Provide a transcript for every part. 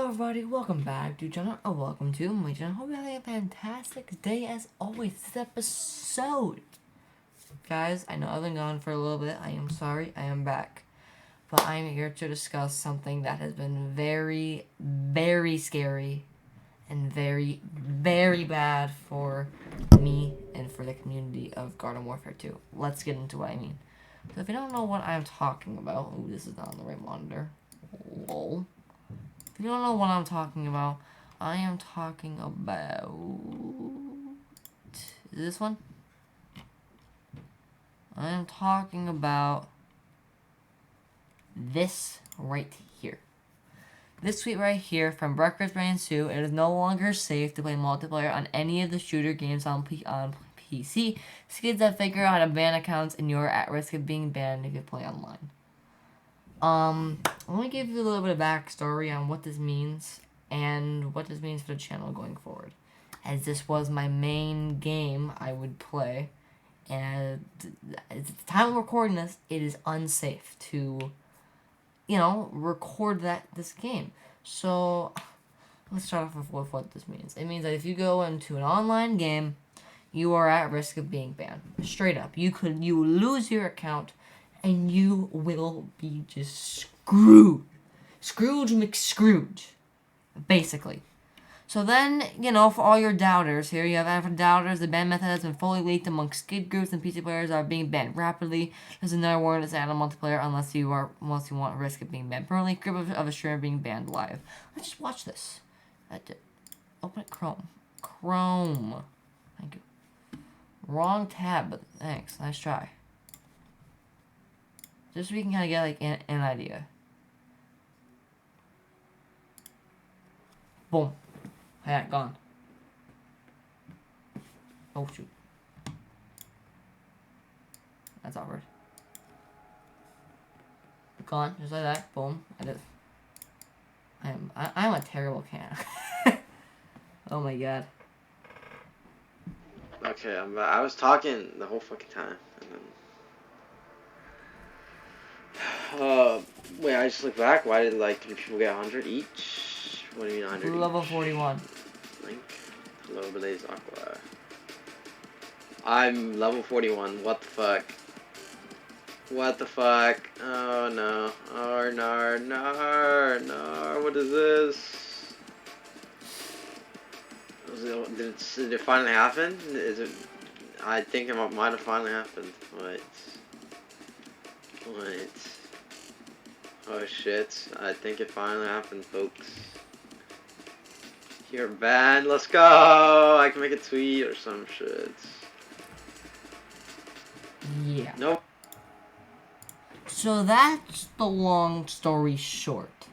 Hello everybody, welcome back to channel, or welcome to my channel. Hope you're having a fantastic day as always. This episode, guys, I know I've been gone for a little bit. I am sorry, I am back. But I am here to discuss something that has been very, very scary and very, very bad for me and for the community of Garden Warfare 2. Let's get into what I mean. So if you don't know what I'm talking about, ooh, this is not on the right monitor. Lol. If you don't know what I'm talking about, I am talking about... Is this one? I am talking about this right here. This tweet right here from Breakfast Brand Sue. It is no longer safe to play multiplayer on any of the shooter games on PC. Skids that figure out how to ban accounts and you're at risk of being banned if you play online. Let me give you a little bit of backstory on what this means and what this means for the channel going forward. As this was my main game I would play, and at the time of recording this, it is unsafe to, record this game. So, let's start off with what this means. It means that if you go into an online game, you are at risk of being banned. Straight up. You will lose your account, and you will be just screwed. Scrooge McScrooge. Basically. So then, for all your doubters here, you have for doubters, the ban method has been fully leaked among skid groups and PC players are being banned rapidly. There's another warning to add on multiplayer unless you want risk of being banned permanently. Group of a streamer being banned live. Let's just watch this. Open it Chrome. Chrome. Thank you. Wrong tab, but thanks. Nice try. Just so we can kind of get, an idea. Boom. Yeah, gone. Oh, shoot. That's awkward. Gone, just like that. Boom. I'm a terrible can. Oh my god. Okay, I was talking the whole fucking time, and then... wait, I just look back. Why did, people get 100 each? What do you mean 100 Level each? 41. Link. Hello, Blaze Aqua. I'm level 41. What the fuck? What the fuck? Oh, no. Oh, no. What is this? Did it finally happen? Is it... I think it might have finally happened. Wait. Oh shit, I think it finally happened, folks. You're banned, let's go! I can make a tweet or some shit. Yeah. Nope. So that's the long story short.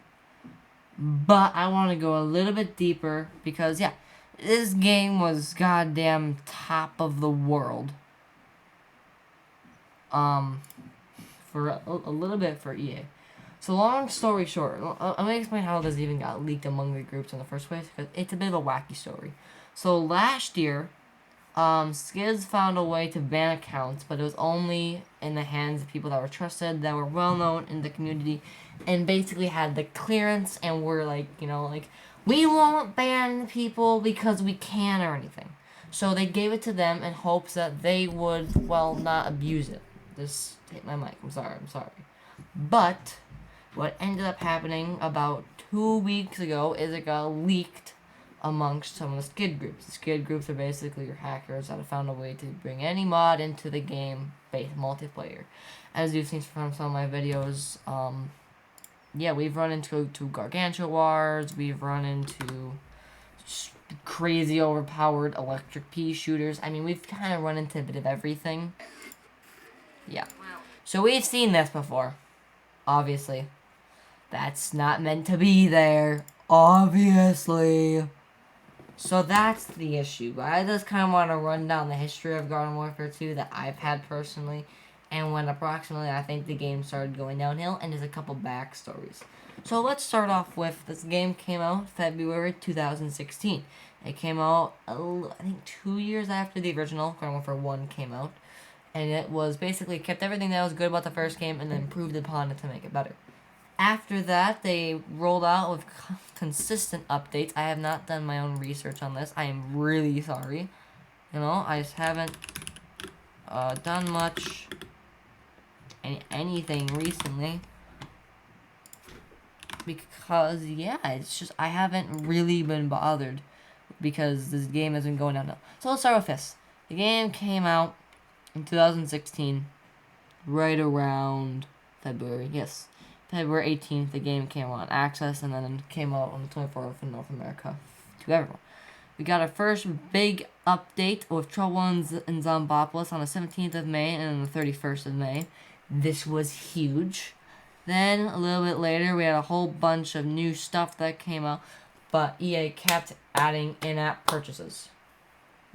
But I want to go a little bit deeper because, yeah, this game was goddamn top of the world. For a little bit for EA. So long story short, let me explain how this even got leaked among the groups in the first place, because it's a bit of a wacky story. So last year, Skids found a way to ban accounts, but it was only in the hands of people that were trusted, that were well known in the community, and basically had the clearance and were we won't ban people because we can or anything. So they gave it to them in hopes that they would, not abuse it. Just hit my mic, I'm sorry. But what ended up happening about 2 weeks ago is it got leaked amongst some of the skid groups. The skid groups are basically your hackers that have found a way to bring any mod into the game-based multiplayer. As you've seen from some of my videos, we've run into Gargantua Wars, we've run into crazy overpowered electric pea shooters. I mean, we've kind of run into a bit of everything. Yeah. So we've seen this before. Obviously. That's not meant to be there. Obviously. So that's the issue. But I just kind of want to run down the history of Garden Warfare 2 that I've had personally. And when approximately I think the game started going downhill. And there's a couple backstories. So let's start off with this game came out February 2016. It came out, I think, 2 years after the original Garden Warfare 1 came out. And it was basically kept everything that was good about the first game and then improved upon it to make it better. After that, they rolled out with consistent updates. I have not done my own research on this. I am really sorry. You know, I just haven't done much anything recently. Because, yeah, it's just, I haven't really been bothered. Because this game has been going downhill. So let's start with this. The game came out in 2016. Right around February. Yes. February 18th, the game came on Access, and then it came out on the 24th in North America to everyone. We got our first big update with Trouble in Zombopolis on the 17th of May and on the 31st of May. This was huge. Then, a little bit later, we had a whole bunch of new stuff that came out, but EA kept adding in-app purchases.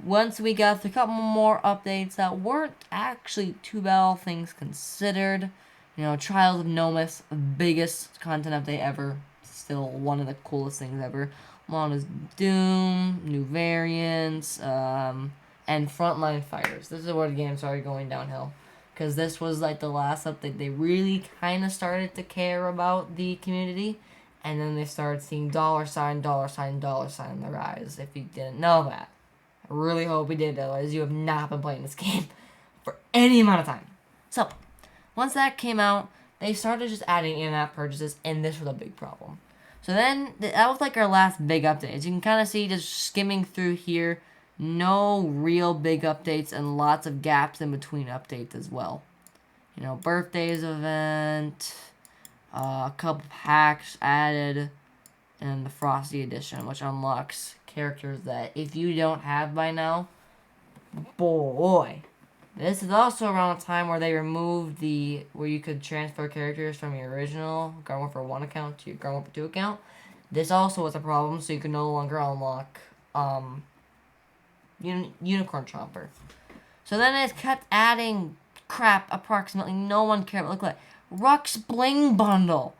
Once we got a couple more updates that weren't actually too bad, all things considered. You know, Trials of Nomus, biggest content update ever. Still one of the coolest things ever. Along with Doom, new variants, and Frontline Fighters. This is where the game started going downhill. Because this was like the last update. They really kind of started to care about the community. And then they started seeing $, $, on the rise, if you didn't know that. I really hope we did, otherwise you have not been playing this game for any amount of time. So, once that came out, they started just adding in-app purchases, and this was a big problem. So then, that was like our last big update. As you can kind of see, just skimming through here, no real big updates and lots of gaps in between updates as well. You know, birthdays event, a couple packs added, and the Frosty Edition, which unlocks characters that if you don't have by now, boy. This is also around the time where they removed where you could transfer characters from your original Garden for 1 account to your Garden for 2 account. This also was a problem, so you could no longer unlock Unicorn Chomper. So then it kept adding crap approximately no one cared about. Look like Rux Bling Bundle.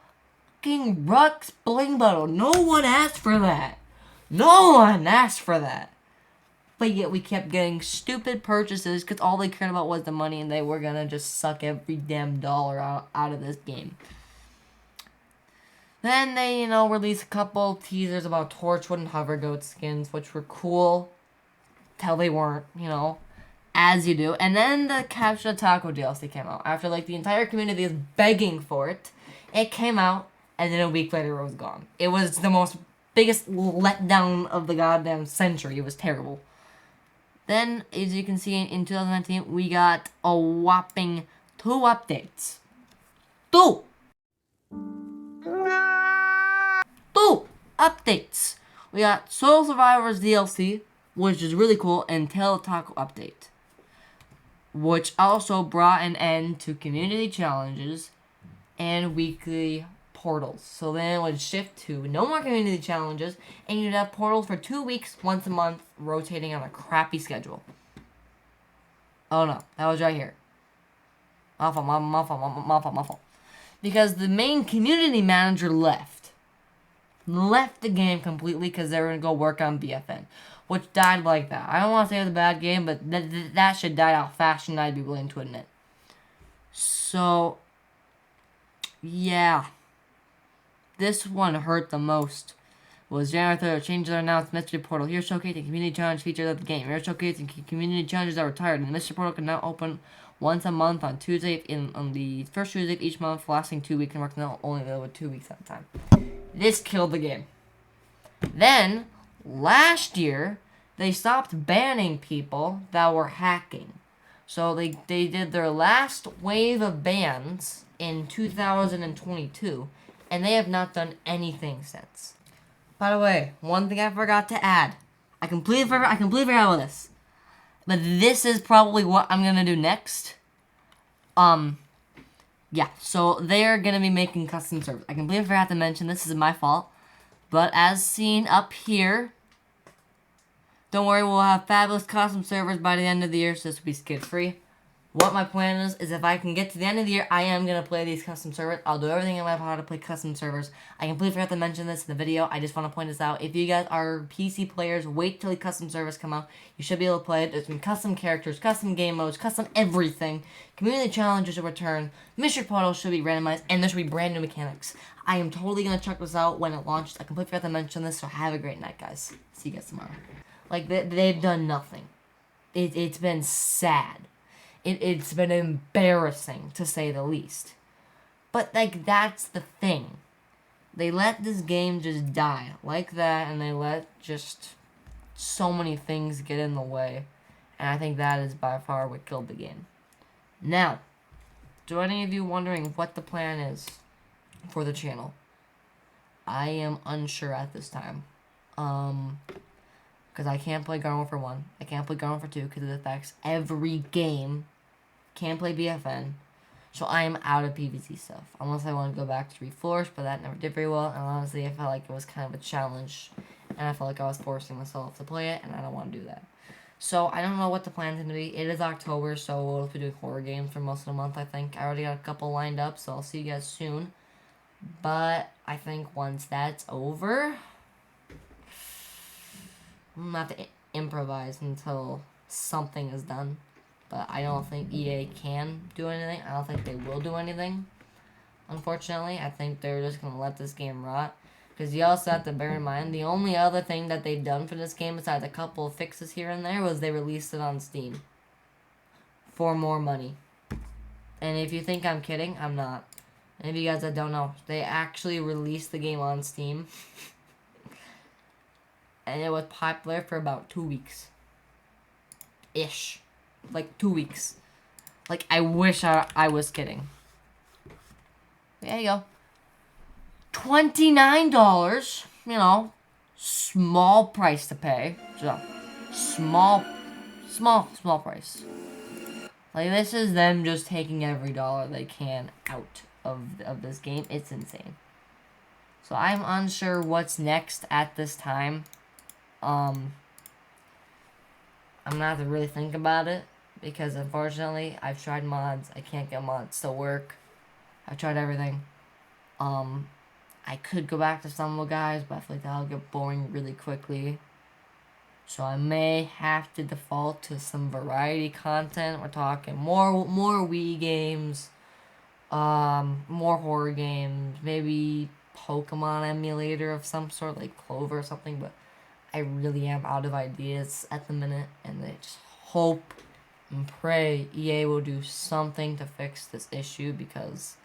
Fucking Rux Bling Bundle. No one asked for that. No one asked for that. But yet we kept getting stupid purchases because all they cared about was the money and they were going to just suck every damn dollar out of this game. Then they, released a couple teasers about Torchwood and Hover Goat skins, which were cool. Till they weren't, as you do. And then the Capture the Taco DLC came out. After, the entire community is begging for it, it came out, and then a week later it was gone. It was the biggest letdown of the goddamn century. It was terrible. Then, as you can see, in 2019, we got a whopping 2 updates. 2 updates. We got Soul Survivors DLC, which is really cool, and Tail Taco update, which also brought an end to community challenges and weekly portals. So then it would shift to no more community challenges, and you'd have portals for 2 weeks, once a month, rotating on a crappy schedule. Oh no, that was right here. My fault. Because the main community manager left the game completely because they were going to go work on BFN, which died like that. I don't want to say it was a bad game, but that shit died out faster than I'd be willing to admit. So, yeah. This one hurt the most. Was January 3rd, changes are announced, Mystery Portal. Here showcasing community challenge features of the game. Here showcasing community challenges that were retired. And the Mystery Portal can now open once a month on Tuesday, on the first Tuesday of each month, lasting 2 weeks, and working now only available 2 weeks at a time. This killed the game. Then, last year, they stopped banning people that were hacking. So they did their last wave of bans in 2022, and they have not done anything since. By the way, one thing I forgot to add. I completely forgot about this. But this is probably what I'm going to do next. Yeah, so they're going to be making custom servers. I completely forgot to mention this is my fault. But as seen up here, don't worry, we'll have fabulous custom servers by the end of the year, so this will be skid free. what my plan is if I can get to the end of the year, I am going to play these custom servers. I'll do everything in my power to play custom servers. I completely forgot to mention this in the video. I just want to point this out. If you guys are PC players, wait till the custom servers come out. You should be able to play it. There's been custom characters, custom game modes, custom everything. Community challenges will return. Mystery portals should be randomized, and there should be brand new mechanics. I am totally going to check this out when it launched. I completely forgot to mention this, so have a great night, guys. See you guys tomorrow. Like, they've done nothing. It's been sad. It's been embarrassing, to say the least. But, like, that's the thing. They let this game just die like that, and they let just so many things get in the way. And I think that is by far what killed the game. Now, to any of you wondering what the plan is for the channel, I am unsure at this time. Because I can't play Garden Warfare 1. I can't play Garden Warfare 2 because it affects every game. Can't play BFN. So I am out of PvZ stuff. Unless I want to go back to Reforce, but that never did very well. And honestly, I felt like it was kind of a challenge. And I felt like I was forcing myself to play it, and I don't want to do that. So I don't know what the plan's going to be. It is October, so we'll be doing horror games for most of the month, I think. I already got a couple lined up, so I'll see you guys soon. But I think once that's over, I'm going to have to improvise until something is done. But I don't think EA can do anything. I don't think they will do anything. Unfortunately, I think they're just going to let this game rot. Because you also have to bear in mind, the only other thing that they've done for this game, besides a couple of fixes here and there, was they released it on Steam. For more money. And if you think I'm kidding, I'm not. And if you guys that don't know, they actually released the game on Steam. And it was popular for about 2 weeks. Ish. Like 2 weeks. Like, I wish I was kidding. There you go. $29. You know, small price to pay. So, small price. Like, this is them just taking every dollar they can out of this game. It's insane. So, I'm unsure what's next at this time. I'm gonna have to really think about it, because unfortunately, I've tried mods. I can't get mods to work. I've tried everything. I could go back to some of the guys, but I feel like that'll get boring really quickly. So I may have to default to some variety content. We're talking more Wii games, more horror games, maybe Pokemon emulator of some sort, like Clover or something, but I really am out of ideas at the minute, and I just hope and pray EA will do something to fix this issue, because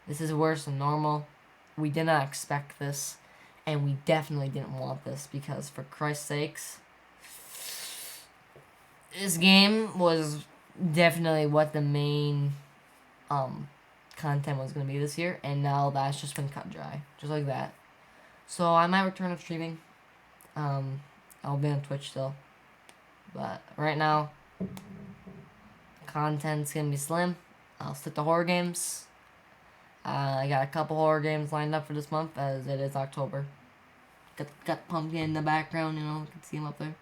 this is worse than normal. We did not expect this, and we definitely didn't want this, because for Christ's sakes, this game was definitely what the main content was going to be this year, and now that's just been cut dry, just like that. So I might return to streaming. I'll be on Twitch still, but right now, content's gonna be slim. I'll stick to horror games. I got a couple horror games lined up for this month, as it is October. Got Pumpkin in the background, you know, you can see him up there.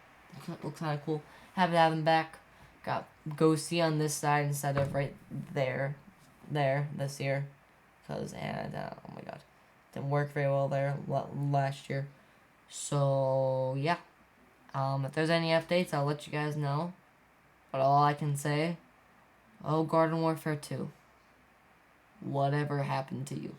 Looks kind of cool. Happy to have him back. Got Ghosty on this side instead of right there, this year, because oh my god, didn't work very well there last year. So yeah, if there's any updates, I'll let you guys know. But all I can say, oh, Garden Warfare 2, whatever happened to you?